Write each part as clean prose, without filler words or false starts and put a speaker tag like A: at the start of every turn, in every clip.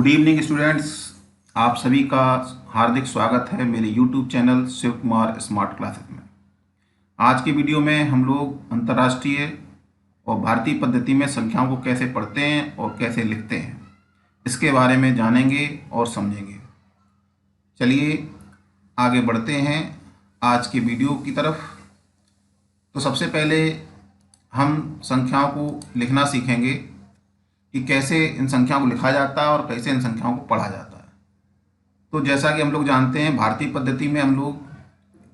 A: Good evening students. आप सभी का हार्दिक स्वागत है मेरे YouTube channel Shiv Kumar smart classes में। आज की वीडियो में हम लोग अंतर्राष्ट्रीय और भारतीय पद्धति में संख्याओं को कैसे पढ़ते हैं और कैसे लिखते हैं, इसके बारे में जानेंगे और समझेंगे। चलिए आगे बढ़ते हैं आज के वीडियो की तरफ। तो सबसे पहले हम संख्याओं को लिखना सीखेंगे कि कैसे इन संख्याओं को लिखा जाता है और कैसे इन संख्याओं को पढ़ा जाता है। तो जैसा कि हम लोग जानते हैं, भारतीय पद्धति में हम लोग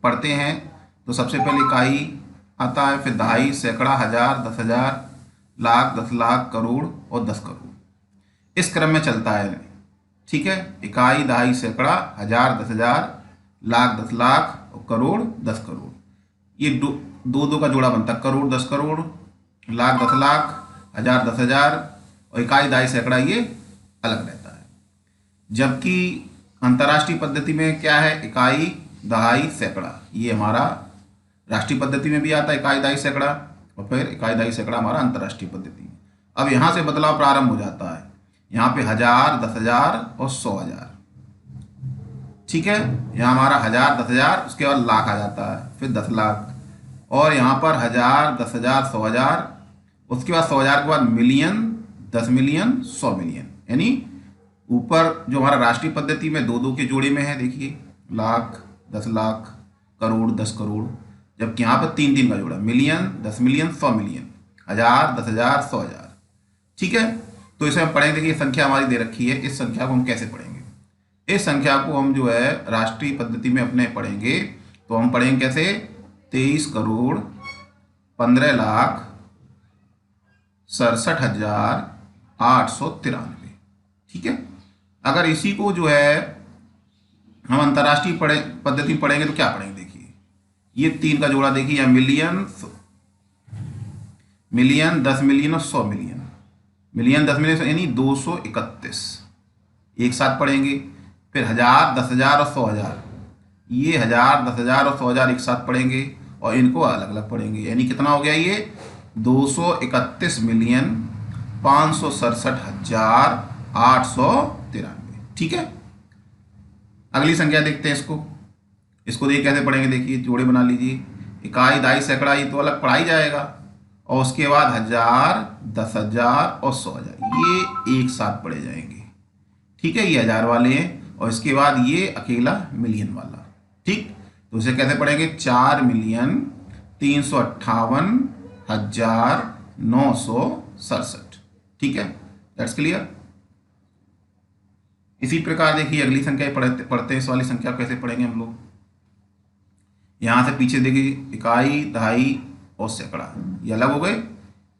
A: पढ़ते हैं तो सबसे पहले इकाई आता है, फिर दहाई, सैकड़ा, हजार, 10,000, लाख, 10 लाख, करोड़ और 10 करोड़, इस क्रम में चलता है। ठीक है, इकाई, दहाई, सैकड़ा, हजार, 10,000, लाख, 10 लाख और करोड़ 10 करोड़। ये दो का जोड़ा बनता है, करोड़ 10 करोड़, लाख 10 लाख, हजार 10,000 और इकाई, दहाई, सैकड़ा ये अलग रहता है। जबकि अंतर्राष्ट्रीय पद्धति में क्या है, इकाई, दहाई, सैकड़ा, ये हमारा राष्ट्रीय पद्धति में भी आता है, इकाई, दहाई, सैकड़ा, और फिर इकाई, दहाई, सैकड़ा हमारा अंतर्राष्ट्रीय पद्धति में। अब यहाँ से बदलाव प्रारंभ हो जाता है, यहाँ पे 1000, 10,000 और 100,000। ठीक है, यहाँ हमारा 1000, 10,000, उसके बाद लाख आ जाता है, फिर 10 लाख, और यहाँ पर 1000, 10,000, 100,000, उसके बाद 100,000 के बाद मिलियन, 10 मिलियन, 100 मिलियन। यानी ऊपर जो हमारा राष्ट्रीय पद्धति में दो के जोड़े में है, देखिए, लाख, 10 लाख, करोड़, 10 करोड़, जबकि यहाँ पर तीन का जोड़ा, मिलियन, 10 मिलियन, 100 मिलियन, 1000, 10,000, 100,000। ठीक है, तो इसे हम पढ़ेंगे। देखिए संख्या हमारी दे रखी है, इस संख्या को हम कैसे पढ़ेंगे। इस संख्या को हम जो है राष्ट्रीय पद्धति में अपने पढ़ेंगे तो हम पढ़ेंगे कैसे, 23 करोड़ 15 लाख 67,893। ठीक है, अगर इसी को जो है हम अंतर्राष्ट्रीय पद्धति में पढ़ेंगे तो क्या पढ़ेंगे, देखिए ये तीन का जोड़ा, देखिए यहाँ मिलियन, मिलियन, 10 मिलियन और 100 मिलियन, मिलियन, 10 मिलियन यानी 231 एक साथ पढ़ेंगे। फिर 1000, 10,000 और 100,000, ये 1000, 10,000 और 100,000 एक साथ पढ़ेंगे और इनको अलग अलग पढ़ेंगे। यानी कितना हो गया, ये 231 मिलियन 567,893। ठीक है, अगली संख्या देखते हैं। इसको देखिए कैसे पढ़ेंगे, देखिए जोड़े बना लीजिए, इकाई, दहाई, सैकड़ा, ये तो अलग पढ़ाई जाएगा, और उसके बाद 1000, 10,000 और 100,000 ये एक साथ पढ़े जाएंगे। ठीक है, ये 1000 वाले हैं और इसके बाद ये अकेला मिलियन वाला। ठीक, तो इसे कैसे पढ़ेंगे, 4,358,967। ठीक है, दैट्स क्लियर। इसी प्रकार देखिए अगली संख्या पढ़ते हैं। इस वाली संख्या कैसे पढ़ेंगे हम लोग, यहाँ से पीछे देखिए, इकाई, दहाई और सैकड़ा ये अलग हो गए,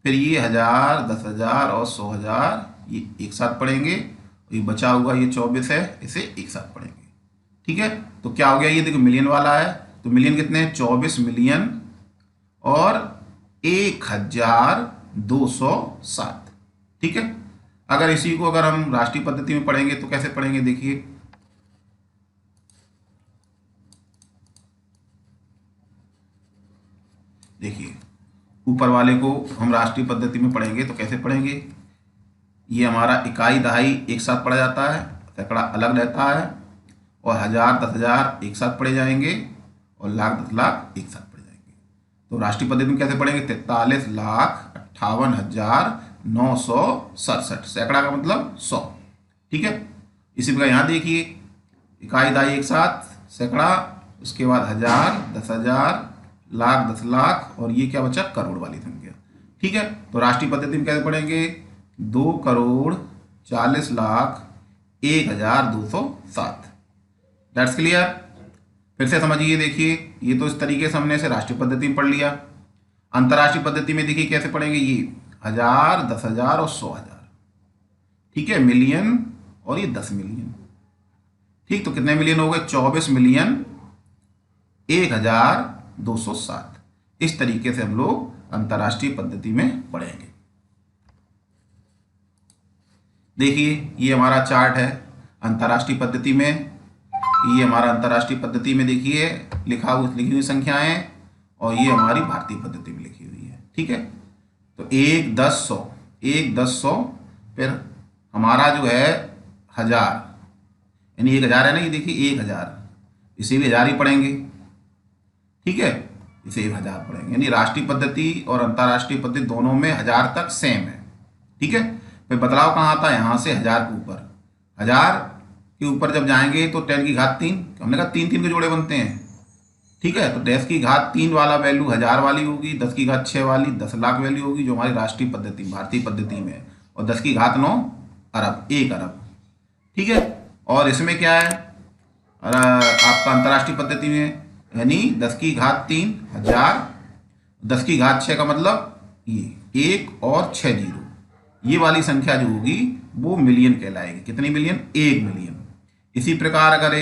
A: फिर ये 1000, 10,000 और 100,000 ये एक साथ पढ़ेंगे, और ये बचा हुआ ये 24 है, इसे एक साथ पढ़ेंगे। ठीक है, तो क्या हो गया, ये देखो मिलियन वाला है, तो मिलियन कितने हैं, 24 मिलियन और 1,207। ठीक है, अगर इसी को अगर हम राष्ट्रीय पद्धति में पढ़ेंगे तो कैसे पढ़ेंगे, देखिए ऊपर वाले को हम राष्ट्रीय पद्धति में पढ़ेंगे तो कैसे पढ़ेंगे, ये हमारा इकाई, दहाई एक साथ पढ़ा जाता है, सैकड़ा अलग रहता है, और 1000, 10,000 एक साथ पढ़े जाएंगे, और लाख, 10 लाख एक साथ पढ़े जाएंगे। तो राष्ट्रीय पद्धति में कैसे पढ़ेंगे, 43,58,967, सैकड़ा का मतलब 100। ठीक है, इसी प्रकार यहाँ देखिए, इकाई, दहाई एक साथ, सैकड़ा, उसके बाद 1000, 10,000, लाख, 10 लाख, और ये क्या बचा, करोड़ वाली संख्या। ठीक है, तो राष्ट्रीय पद्धति में कैसे पढ़ेंगे, 2,40,01,207। That's clear. फिर से समझिए, देखिए ये तो इस तरीके से हमने इसे राष्ट्रीय पद्धति में पढ़ लिया। अंतर्राष्ट्रीय पद्धति में देखिए कैसे पढ़ेंगे, ये 1000, 10,000 और 100,000। ठीक है, मिलियन और ये 10 मिलियन। ठीक, तो कितने मिलियन हो गए, 24 मिलियन 1,207। इस तरीके से हम लोग अंतर्राष्ट्रीय पद्धति में पढ़ेंगे। देखिए ये हमारा चार्ट है अंतर्राष्ट्रीय पद्धति में, ये हमारा अंतर्राष्ट्रीय पद्धति में देखिए लिखी हुई संख्याएं, और ये हमारी भारतीय पद्धति में लिखी हुई है। ठीक है, तो 1, 10, 100, 1, 10, 100, फिर हमारा जो है हजार, यानी 1000 है ना, ये देखिए 1000, इसे भी 1000 ही पढ़ेंगे, ठीक है, इसे भी 1000 पढ़ेंगे। यानी राष्ट्रीय पद्धति और अंतर्राष्ट्रीय पद्धति दोनों में 1000 तक सेम है, ठीक है। फिर बदलाव कहाँ आता है, यहाँ से 1000 के ऊपर, 1000 के ऊपर जब जाएंगे तो 10 की घात 3, हमने कहा 3 3 के जोड़े बनते हैं, ठीक है। तो 10 की घात 3 वाला वैल्यू 1000 वाली होगी, 10 की घात 6 वाली 10 लाख वैल्यू होगी, जो हमारी राष्ट्रीय पद्धति भारतीय पद्धति में, और 10 की घात 9 अरब, 1 अरब, ठीक है। और इसमें क्या है आपका अंतर्राष्ट्रीय पद्धति में, यानी 10 की घात 3 1000, 10 की घात 6 का मतलब ये 1 और 6 जीरो, ये वाली संख्या जो होगी वो मिलियन कहलाएगी। कितनी मिलियन, 1 मिलियन। इसी प्रकार अगर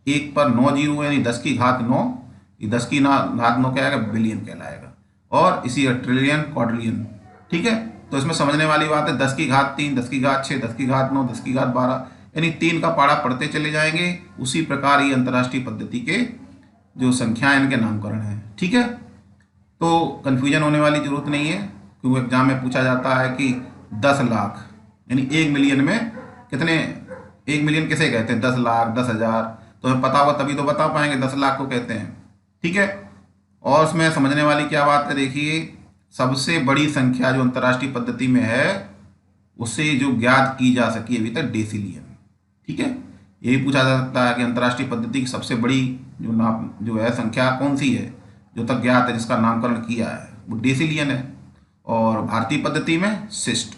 A: 1 पर 9 जीरो यानी 10 की घात 9, ये 10 की घात 9 क्या आएगा, बिलियन कहलाएगा। और इसी ट्रिलियन, क्वाड्रिलियन, ठीक है। तो इसमें समझने वाली बात है, 10 की घात 3, 10 की घात 6, 10 की घात 9, 10 की घात 12, यानी 3 का पारा पढ़ते चले जाएंगे। उसी प्रकार ये अंतर्राष्ट्रीय पद्धति के जो संख्या है इनके नामकरण है, ठीक है। तो कन्फ्यूजन होने वाली जरूरत नहीं है, क्योंकि एग्जाम में पूछा जाता है कि 10 लाख यानी 1 मिलियन में कितने, 1 मिलियन किसे कहते हैं, 10 लाख, 10,000, तो हमें पता होगा तभी तो बता पाएंगे 10 लाख को कहते हैं, ठीक है। और उसमें समझने वाली क्या बात है, देखिए सबसे बड़ी संख्या जो अंतर्राष्ट्रीय पद्धति में है उससे जो ज्ञात की जा सकी अभी तक डेसिलियन, ठीक है। यही पूछा जा सकता है कि अंतर्राष्ट्रीय पद्धति की सबसे बड़ी जो है संख्या कौन सी है जो तक ज्ञात है, जिसका नामकरण किया है, वो डेसिलियन है। और भारतीय पद्धति में शिष्ट,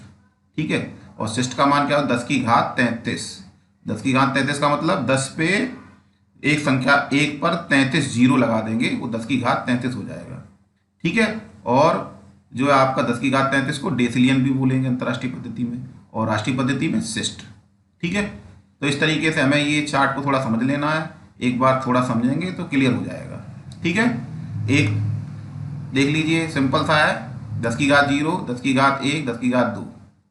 A: ठीक है। और शिष्ट का मान क्या हो, 10 की घात 33, 10 की घात 33 का मतलब 10 पे एक संख्या 1 पर 33 जीरो लगा देंगे, वो 10 की घात 33 हो जाएगा, ठीक है। और जो है आपका 10 की घात 33 को डेसिलियन भी बोलेंगे अंतर्राष्ट्रीय पद्धति में, और राष्ट्रीय पद्धति में शिष्ट, ठीक है। तो इस तरीके से हमें ये चार्ट को थोड़ा समझ लेना है, एक बार थोड़ा समझेंगे तो क्लियर हो जाएगा, ठीक है। एक देख लीजिए, सिंपल सा है, 10 की घात 0, 10 की घात 1, 10 की घात 2,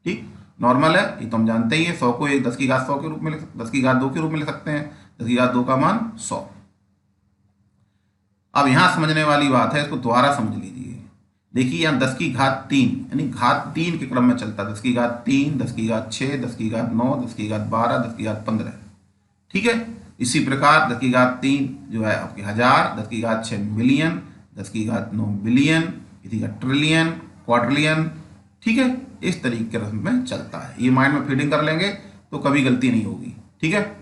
A: ठीक, नॉर्मल है, ये तो हम जानते ही है। 100 को 10 की घात 100 के रूप में 10 की घात 2 के रूप में ले सकते हैं, 10 की घात 2 का मान 100। अब यहाँ समझने वाली बात है, इसको दोबारा समझ लीजिए। देखिए यहाँ 10 की घात 3 यानी घात 3 के क्रम में चलता है, 10 की घात 3, 10 की घात 6, 10 की घात 9, 10 की घात 12, 10 की घात 15, ठीक है। इसी प्रकार 10 की घात 3 जो है आपके 1000, 10 की घात 6 मिलियन, 10 की घात 9 बिलियन, इसी का ट्रिलियन, क्वाड्रिलियन, ठीक है। इस तरीके के रस्म में चलता है, ये माइंड में फीडिंग कर लेंगे तो कभी गलती नहीं होगी, ठीक है।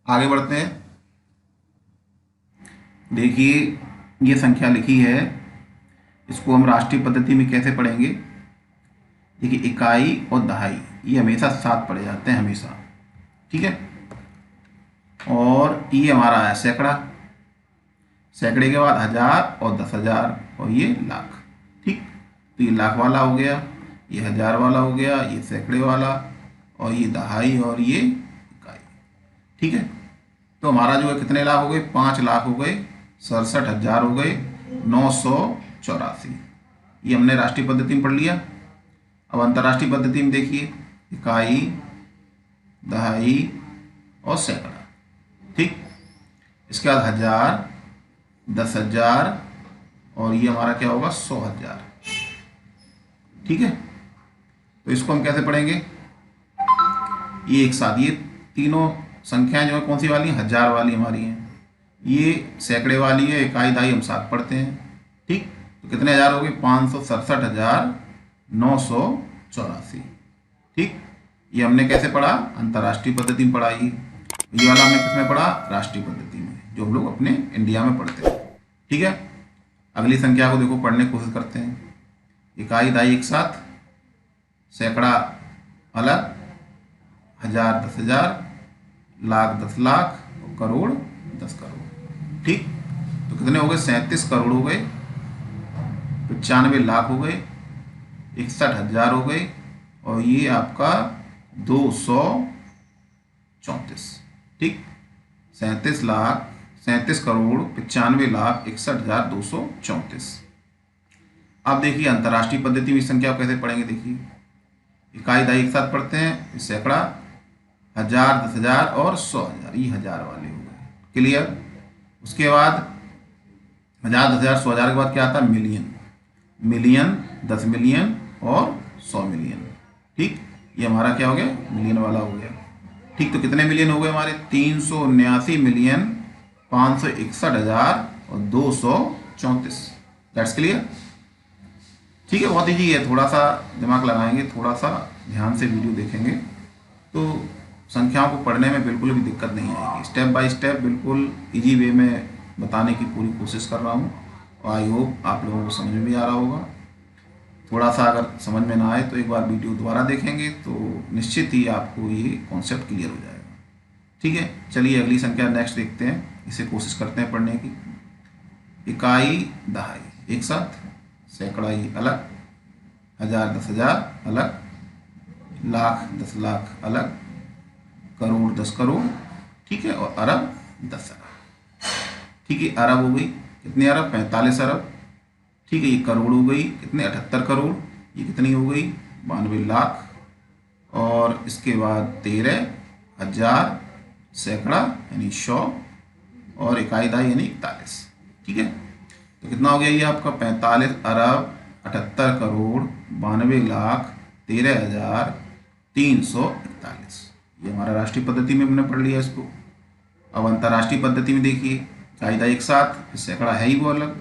A: आगे बढ़ते हैं। देखिए ये संख्या लिखी है, इसको हम राष्ट्रीय पद्धति में कैसे पढ़ेंगे, देखिए इकाई और दहाई ये हमेशा साथ पढ़े जाते हैं हमेशा, ठीक है। और ये हमारा है सैकड़ा, सैकड़े के बाद 1000 और 10,000 और ये लाख, ठीक। तो ये लाख वाला हो गया, ये 1000 वाला हो गया, ये सैकड़े वाला, और ये दहाई और ये इकाई, ठीक है। तो हमारा जो है कितने लाख हो गए, 5 लाख हो गए, 67,000 हो गए, 984, ये हमने राष्ट्रीय पद्धति में पढ़ लिया। अब अंतर्राष्ट्रीय पद्धति में देखिए, इकाई, दहाई और सैकड़ा, ठीक। इसके बाद 1000, 10,000 और ये हमारा क्या होगा 100,000, ठीक है। तो इसको हम कैसे पढ़ेंगे, ये एक साथ, ये तीनों संख्याएं जो है कौन सी वाली हैं, 1000 वाली हमारी हैं, ये सैकड़े वाली है, इकाई दहाई हम साथ पढ़ते हैं, ठीक। तो कितने हज़ार हो गए, 567,984, ठीक। ये हमने कैसे पढ़ा, अंतर्राष्ट्रीय पद्धति में पढ़ा, ये वाला हमने किसमें पढ़ा, राष्ट्रीय पद्धति में, जो हम लोग अपने इंडिया में पढ़ते हैं, ठीक है। अगली संख्या को देखो पढ़ने की कोशिश करते हैं, इकाई दहाई एक साथ, सैकड़ा अलग, 1000 10,000, लाख 10 लाख और करोड़ 10 करोड़, ठीक। तो कितने हो गए, 37 करोड़ हो गए, 95 लाख हो गए, 61,000 हो गए, और ये आपका 234, ठीक। 37 लाख, 37 करोड़, 95 लाख, 61,234। अब देखिए अंतर्राष्ट्रीय पद्धति में संख्या को कैसे पढ़ेंगे, देखिए इकाई दहाई एक साथ पढ़ते हैं, सैकड़ा, 1000 10,000 और 100,000, ये 1000 वाले हो गए, क्लियर। उसके बाद 1000 10,000 100,000 के बाद क्या आता है, मिलियन, मिलियन, 10 मिलियन और 100 मिलियन, ठीक। ये हमारा क्या हो गया, मिलियन वाला हो गया, ठीक, तो कितने मिलियन हो गए हमारे? 379,561,234। That's clear. ठीक है, बहुत ईजी है, थोड़ा सा दिमाग लगाएंगे, थोड़ा सा ध्यान से वीडियो देखेंगे तो संख्याओं को पढ़ने में बिल्कुल भी दिक्कत नहीं आएगी। स्टेप बाय स्टेप बिल्कुल इजी वे में बताने की पूरी कोशिश कर रहा हूँ और आई होप आप लोगों को समझ में भी आ रहा होगा। थोड़ा सा अगर समझ में ना आए तो एक बार वीडियो दोबारा देखेंगे तो निश्चित ही आपको ये कॉन्सेप्ट क्लियर हो जाएगा। ठीक है, चलिए अगली संख्या नेक्स्ट देखते हैं, इसे कोशिश करते हैं पढ़ने की। इकाई दहाई एक साथ, सैकड़ाई अलग, हजार दस हजार अलग, लाख 10 लाख अलग, करोड़ 10 करोड़, ठीक है, और अरब 10 अरब। ठीक है, अरब हो गई, कितने अरब? 45 अरब। ठीक है, ये करोड़ हो गई, कितने? 78 करोड़। ये कितनी हो गई? 92 लाख। और इसके बाद 13,000, सैकड़ा यानी 100, और इकाई दहाई यानी 41। ठीक है, तो कितना हो गया ये आपका? 45 अरब 78 करोड़ 92 लाख 13,341। ये हमारा राष्ट्रीय पद्धति में हमने पढ़ लिया इसको। अब अंतर्राष्ट्रीय पद्धति में देखिए, इकाई दहाई एक साथ, फिर सैकड़ा है ही वो अलग,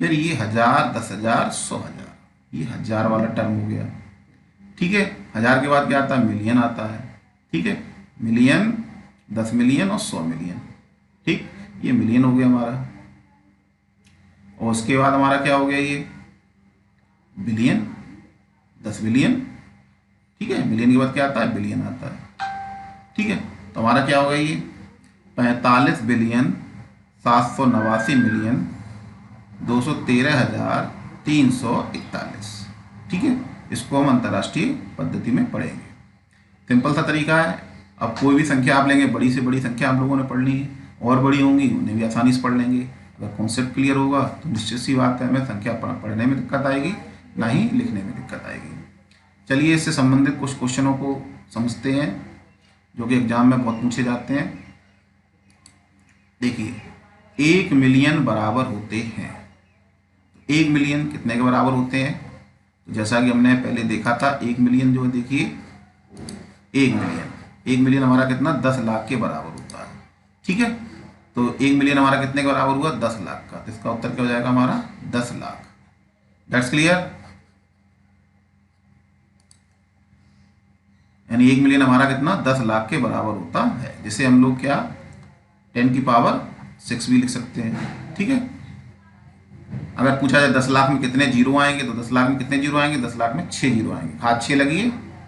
A: फिर ये हजार, 10,000, 100,000, ये हजार वाला टर्म हो गया। ठीक है, हजार के बाद क्या आता है? मिलियन आता है। ठीक है, मिलियन, 10 मिलियन और 100 मिलियन। ठीक, ये मिलियन हो गया हमारा। और उसके बाद हमारा क्या हो गया? ये बिलियन, 10 बिलियन। ठीक है, मिलियन के बाद क्या आता है? बिलियन आता है। ठीक है, तो हमारा क्या हो गया? ये 45 बिलियन 789 मिलियन 213,341। ठीक है, इसको हम अंतर्राष्ट्रीय पद्धति में पढ़ेंगे। सिंपल सा तरीका है। अब कोई भी संख्या आप लेंगे, बड़ी से बड़ी संख्या आप लोगों ने पढ़नी है, और बड़ी होंगी उन्हें भी आसानी से पढ़ लेंगे। अगर कॉन्सेप्ट क्लियर होगा तो निश्चित सी बात है हमें संख्या पढ़ने में दिक्कत आएगी, ना ही लिखने में दिक्कत आएगी। चलिए इससे संबंधित कुछ क्वेश्चनों को समझते हैं जो कि एग्जाम में बहुत पूछे जाते हैं। देखिए, 1 मिलियन बराबर होते हैं। 1 मिलियन कितने के बराबर होते हैं? तो जैसा कि हमने पहले देखा था, 1 मिलियन जो है, देखिए 1 मिलियन हमारा कितना? 10 लाख के बराबर होता है। ठीक है, तो 1 मिलियन हमारा कितने के बराबर हुआ? 10 लाख का। तो इसका उत्तर क्या हो जाएगा हमारा? 10 लाख। That's clear. यानी 1 मिलियन हमारा कितना? 10 लाख के बराबर होता है, जिसे हम लोग क्या 10 की पावर 6 भी लिख सकते हैं। ठीक है, अगर पूछा जाए 10 लाख में कितने जीरो आएंगे, तो 10 लाख में कितने जीरो आएंगे? 10 लाख में 6 जीरो आएंगे। हाथ 6 लगी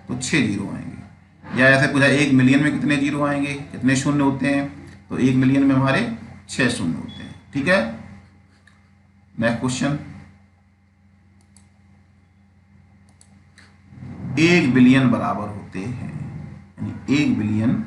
A: तो 6 जीरो आएंगे। या ऐसे पूछा 1 मिलियन में कितने जीरो आएंगे, कितने शून्य होते हैं? तो 1 मिलियन में हमारे 6 शून्य होते हैं। ठीक है, नेक्स्ट क्वेश्चन। 1 बिलियन बराबर होते हैं, यानी 1 बिलियन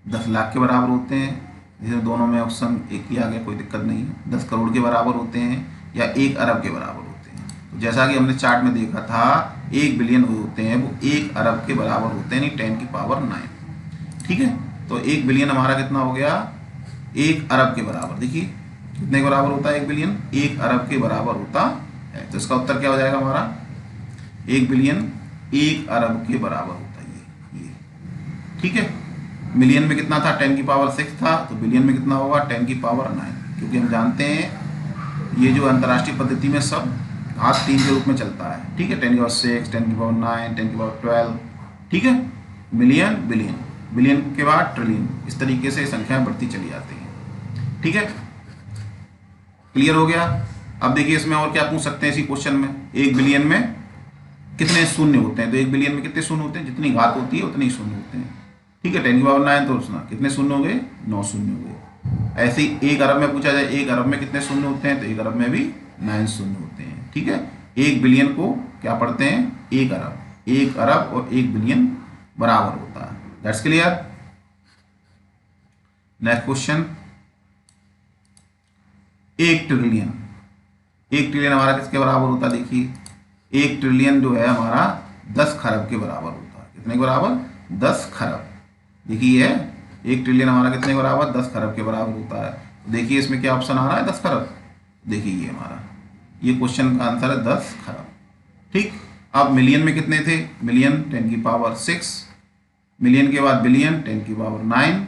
A: 10 लाख के बराबर होते हैं। जैसे दोनों में ऑप्शन एक ही आ गया, कोई दिक्कत नहीं है। 10 करोड़ के बराबर होते हैं या 1 अरब के बराबर होते हैं। तो जैसा कि हमने चार्ट में देखा था, 1 बिलियन होते हैं वो 1 अरब के बराबर होते हैं, यानी 10 की पावर 9। ठीक है, तो 1 बिलियन हमारा कितना हो गया? 1 अरब के बराबर। देखिए कितने के बराबर होता है 1 बिलियन? 1 अरब के बराबर होता है। तो इसका उत्तर क्या हो जाएगा हमारा? 1 बिलियन 1 अरब के बराबर होता है ये। ठीक है, मिलियन में कितना था? 10 की पावर 6 था, तो बिलियन में कितना होगा? 10 की पावर 9। क्योंकि हम जानते हैं ये जो अंतर्राष्ट्रीय पद्धति में सब घात 3 के रूप में चलता है। ठीक है, 10 की पावर 6, 10 की पावर 9, 10 की पावर 12। ठीक है, मिलियन, बिलियन, बिलियन के बाद ट्रिलियन, इस तरीके से संख्याएं बढ़ती चली जाती हैं। ठीक है, क्लियर हो गया। अब देखिए इसमें और क्या पूछ सकते हैं इसी क्वेश्चन में। 1 बिलियन में कितने शून्य होते हैं? तो 1 बिलियन में कितने शून्य होते हैं? जितनी घात होती है उतने ही शून्य होते हैं। ठीक है, 10 की पावर 9, तो सुना कितने शून्य हो गए? 9 शून्य हो गए। ऐसे ही 1 अरब में पूछा जाए, 1 अरब में कितने शून्य होते हैं? तो 1 अरब में भी 9 शून्य होते हैं। ठीक है, 1 बिलियन को क्या पढ़ते हैं? 1 अरब। 1 अरब और 1 बिलियन बराबर होता है। That's clear. Next question, 1 trillion. 1 trillion हमारा किसके बराबर होता है? देखिए 1 ट्रिलियन जो है हमारा 10 खरब के बराबर होता है। कितने के बराबर? 10 खरब। देखिए 1 ट्रिलियन हमारा कितने के बराबर? 10 खरब के बराबर होता है। तो देखिए इसमें क्या ऑप्शन आ रहा है? 10 खरब। देखिए ये हमारा, ये क्वेश्चन का आंसर है 10 खरब। ठीक, अब मिलियन में कितने थे? मिलियन 10 की पावर 6, मिलियन के बाद बिलियन 10 की पावर 9,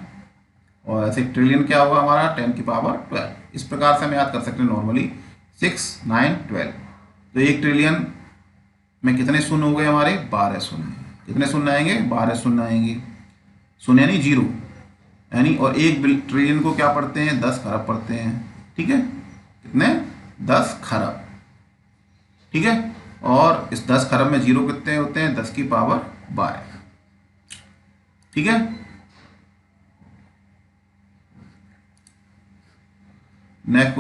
A: और ऐसे ट्रिलियन क्या होगा हमारा 10 की पावर 12। इस प्रकार से हम याद कर सकते हैं नॉर्मली 6, 9, 12। तो 1 ट्रिलियन में कितने शून्य हो गए हमारे 12 शून्य। कितने शून्य आएंगे 12 शून्य आएंगे, शून्य यानी जीरो यानी। और 1 ट्रिलियन को क्या पढ़ते हैं 10 खरब पढ़ते हैं, ठीक है। कितने 10 खरब, ठीक है। और इस 10 खरब में जीरो कितने होते हैं 10 की पावर 12, ठीक है। नेक्स्ट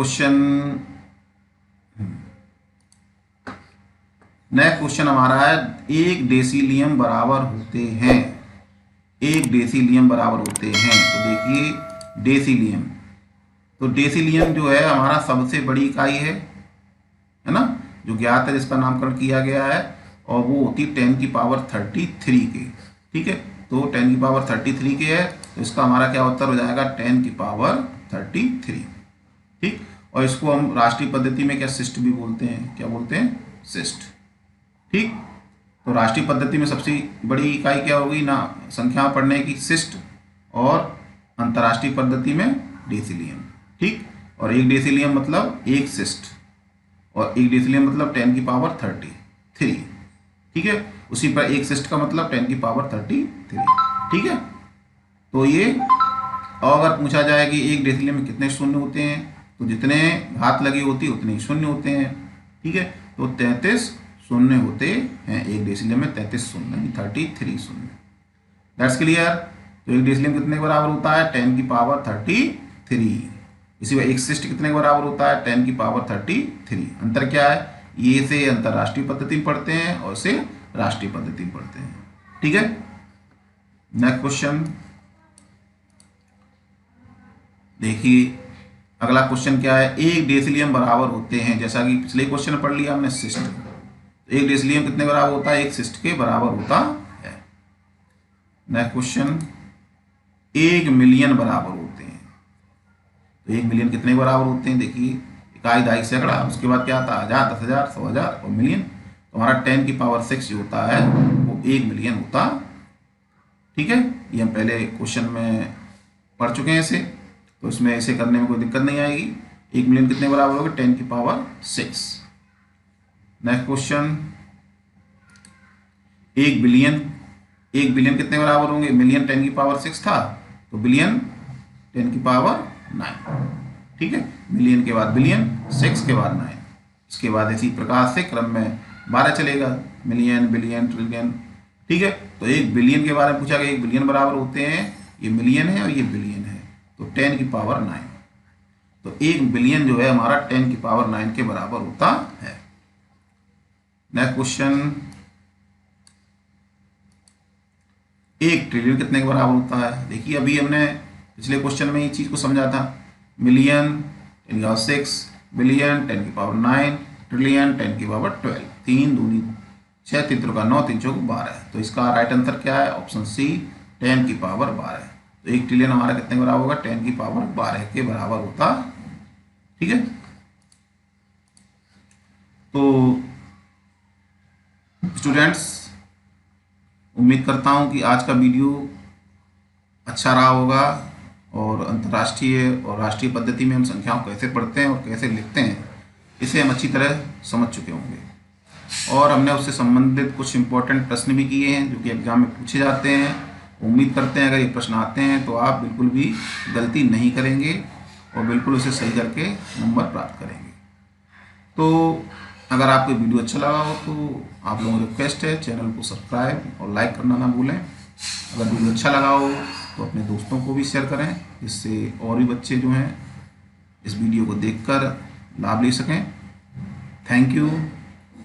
A: क्वेश्चन हमारा है 1 डेसीलियम बराबर होते हैं, 1 डेसीलियम बराबर होते हैं। तो देखिए डेसीलियम, तो डेसीलियम जो है हमारा सबसे बड़ी इकाई है ना, जो ज्ञात है, जिसका नामकरण किया गया है, और वो होती 10 की पावर 33 के, ठीक है। तो 10 की पावर 33 के है, तो इसका हमारा क्या उत्तर हो जाएगा 10 की पावर 33, ठीक। और इसको हम राष्ट्रीय पद्धति में क्या शिष्ट भी बोलते हैं, क्या बोलते हैं शिष्ट, ठीक। तो राष्ट्रीय पद्धति में सबसे बड़ी इकाई क्या होगी ना, संख्या पढ़ने की शिष्ट, और अंतर्राष्ट्रीय पद्धति में डेसीलियम, ठीक। और 1 डेसीलियम मतलब 1 शिष्ट, और 1 डेसीलियम मतलब 10 की पावर 33, ठीक है। उसी पर 1 शिष्ट का मतलब 10 की पावर 33, ठीक है। तो ये, और अगर पूछा जाए कि 1 डेसीलियम में कितने शून्य होते हैं, तो जितने घात लगी होती है उतने ही शून्य होते हैं, ठीक है। तो 33 शून्य होते हैं 1 डेसीलियम में, 33 शून्य 33 शून्य। That's clear. तो 1 डेसीलियम कितने के बराबर होता है 10 की पावर 33। इसी वजह 1 शिष्ट कितने के बराबर होता है 10 की पावर 33। अंतर क्या है, ये से अंतर्राष्ट्रीय पद्धति में पढ़ते हैं और इसे राष्ट्रीय पद्धति में पढ़ते हैं, ठीक है। नेक्स्ट क्वेश्चन देखिए, अगला क्वेश्चन क्या है, 1 डेसीलियम बराबर होते हैं, जैसा कि पिछले क्वेश्चन में पढ़ लिया हमने शिष्ट। 1 डेसीलियम कितने बराबर होता है 1 शिष्ट के बराबर होता है। नेक्स्ट क्वेश्चन, 1 मिलियन बराबर होते हैं। तो 1 मिलियन कितने बराबर होते हैं, देखिए इकाई, दहाई, सैकड़ा, उसके बाद क्या आता है 1000, 10,000, 100,000 और मिलियन। तो हमारा 10 की पावर 6 जो होता है वो 1 मिलियन होता, ठीक है। ये हम पहले क्वेश्चन में पढ़ चुके हैं इसे, तो इसमें इसे करने में कोई दिक्कत नहीं आएगी। 1 मिलियन कितने बराबर होगा 10 की power 6। Next question, 1 billion, 1 billion कितने बराबर होंगे, मिलियन 10 की पावर 6 था, तो बिलियन 10 की पावर 9, ठीक है। मिलियन के बाद बिलियन, 6 के बाद 9, इसके बाद इसी प्रकार से क्रम में 12 चलेगा, मिलियन, बिलियन, ट्रिलियन, ठीक है। तो 1 बिलियन के बारे में पूछा गया, 1 बिलियन बराबर होते हैं, ये मिलियन है और ये बिलियन है, तो 10 की पावर 9। तो 1 बिलियन जो है हमारा 10 की पावर 9 के बराबर होता है। नेक्स्ट क्वेश्चन, 1 ट्रिलियन कितने के बराबर होता है। देखिए अभी हमने पिछले क्वेश्चन में ये चीज़ को समझा था, मिलियन 10 की पावर 6, बिलियन 10 की पावर 9, ट्रिलियन 10 की पावर 12, 3 दूनी 6, 3 त्रिका 9, 3 चौक 12। तो इसका राइट आंसर क्या है, ऑप्शन सी 10 की पावर 12। तो 1 ट्रिलियन हमारा कितने के बराबर होगा 10 की पावर 12 के बराबर होता, ठीक है। तो स्टूडेंट्स, उम्मीद करता हूँ कि आज का वीडियो अच्छा रहा होगा, और अंतर्राष्ट्रीय और राष्ट्रीय पद्धति में हम संख्याओं कैसे पढ़ते हैं और कैसे लिखते हैं इसे हम अच्छी तरह समझ चुके होंगे। और हमने उससे संबंधित कुछ इंपॉर्टेंट प्रश्न भी किए हैं जो कि एग्जाम में पूछे जाते हैं। उम्मीद करते हैं अगर ये प्रश्न आते हैं तो आप बिल्कुल भी गलती नहीं करेंगे और बिल्कुल उसे सही करके नंबर प्राप्त करेंगे। तो अगर आपको वीडियो अच्छा लगा हो तो आप लोगों को रिक्वेस्ट है चैनल को सब्सक्राइब और लाइक करना ना भूलें। अगर वीडियो अच्छा लगा हो तो अपने दोस्तों को भी शेयर करें, जिससे और भी बच्चे जो हैं इस वीडियो को देखकर लाभ ले सकें। Thank you.